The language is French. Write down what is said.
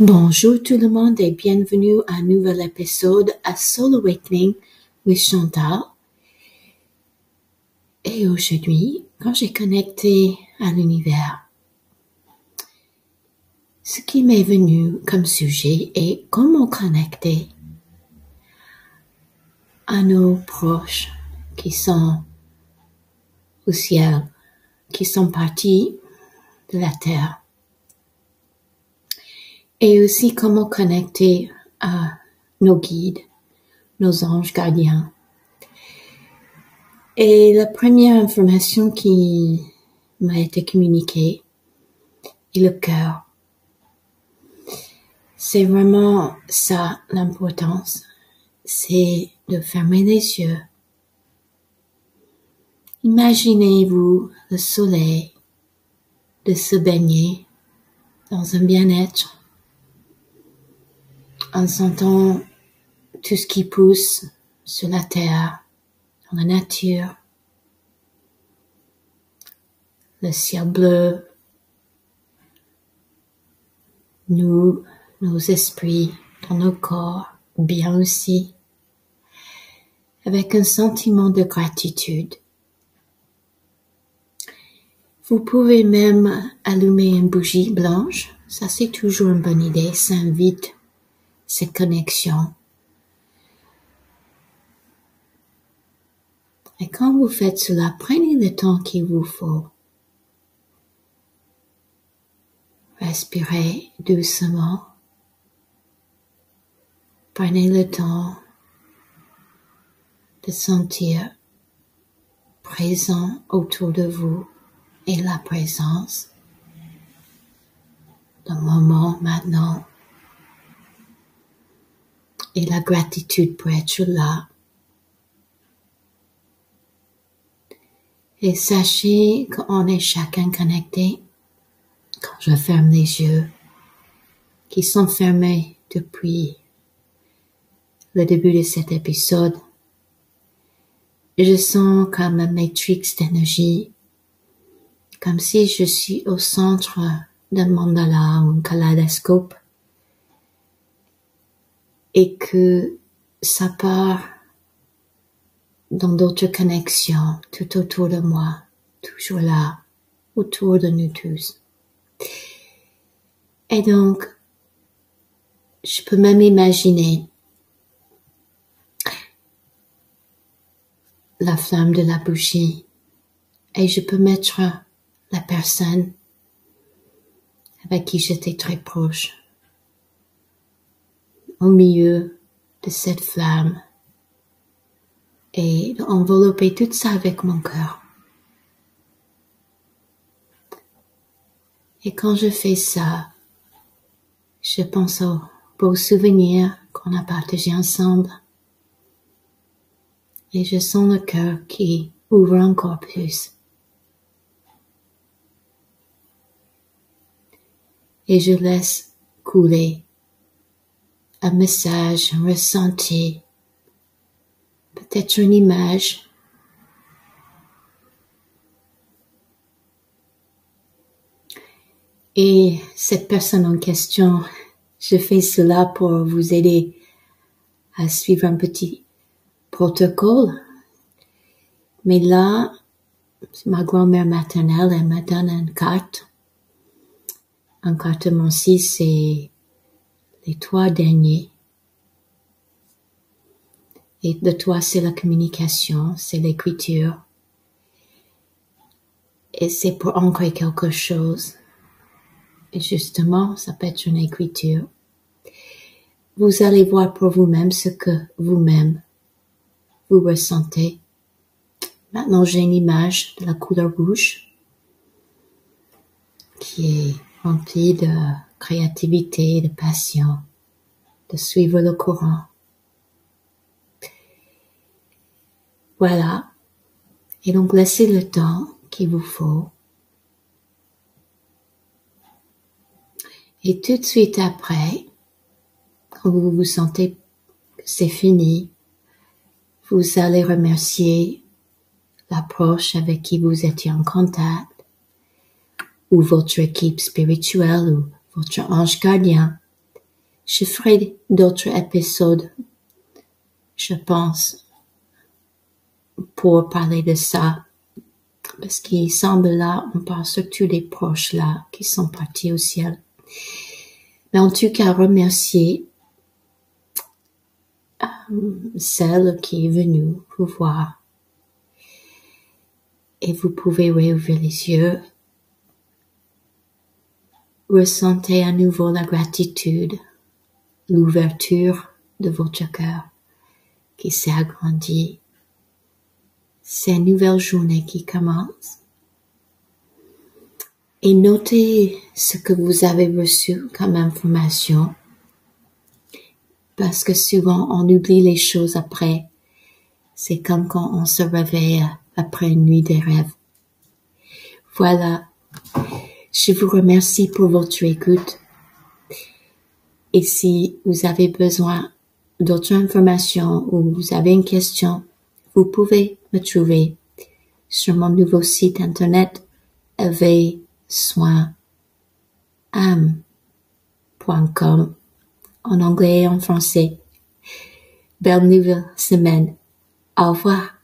Bonjour tout le monde et bienvenue à un nouvel épisode à Soul Awakening with Chantal. Et aujourd'hui, quand j'ai connecté à l'univers, ce qui m'est venu comme sujet est comment connecter à nos proches qui sont au ciel, qui sont partis de la terre. Et aussi comment connecter à nos guides, nos anges gardiens. Et la première information qui m'a été communiquée est le cœur. C'est vraiment ça l'importance, c'est de fermer les yeux. Imaginez-vous le soleil, de se baigner dans un bien-être, en sentant tout ce qui pousse sur la terre, dans la nature, le ciel bleu, nous, nos esprits, dans nos corps, bien aussi, avec un sentiment de gratitude. Vous pouvez même allumer une bougie blanche, ça c'est toujours une bonne idée, ça invite cette connexion. Et quand vous faites cela, prenez le temps qu'il vous faut. Respirez doucement. Prenez le temps de sentir présent autour de vous et la présence du moment maintenant. Et la gratitude pour être là. Et sachez qu'on est chacun connecté quand je ferme les yeux, qui sont fermés depuis le début de cet épisode. Je sens comme un matrix d'énergie, comme si je suis au centre d'un mandala ou un kaléidoscope et que ça part dans d'autres connexions tout autour de moi, toujours là, autour de nous tous. Et donc, je peux même imaginer la flamme de la bougie et je peux mettre la personne avec qui j'étais très proche au milieu de cette flamme et envelopper tout ça avec mon cœur. Et quand je fais ça, je pense aux beaux souvenirs qu'on a partagés ensemble. Et je sens le cœur qui ouvre encore plus. Et je laisse couler un message, un ressenti, peut-être une image. Et cette personne en question, je fais cela pour vous aider à suivre un petit protocole. Mais là, ma grand-mère maternelle, elle me donne une carte. Une carte Mancy, c'est les 3 derniers. Et le 3, c'est la communication, c'est l'écriture. Et c'est pour ancrer quelque chose. Et justement, ça peut être une écriture. Vous allez voir pour vous-même ce que vous-même vous ressentez. Maintenant, j'ai une image de la couleur rouge qui est remplie de créativité, de passion, de suivre le courant. Voilà. Et donc, laissez le temps qu'il vous faut. Et tout de suite après, quand vous vous sentez que c'est fini, vous allez remercier l'approche avec qui vous étiez en contact, ou votre équipe spirituelle, ou votre ange gardien, Je ferai d'autres épisodes, je pense, pour parler de ça. Parce qu'il semble là, on parle surtout des proches là, qui sont partis au ciel. Mais en tout cas, remercier celle qui est venue vous voir. Et vous pouvez réouvrir les yeux. Ressentez à nouveau la gratitude, l'ouverture de votre cœur qui s'est agrandi. C'est une nouvelle journée qui commence. Et notez ce que vous avez reçu comme information. Parce que souvent on oublie les choses après. C'est comme quand on se réveille après une nuit de rêve. Voilà. Je vous remercie pour votre écoute. Et si vous avez besoin d'autres informations ou vous avez une question, vous pouvez me trouver sur mon nouveau site internet éveilsoinâme.com en anglais et en français. Belle nouvelle semaine. Au revoir.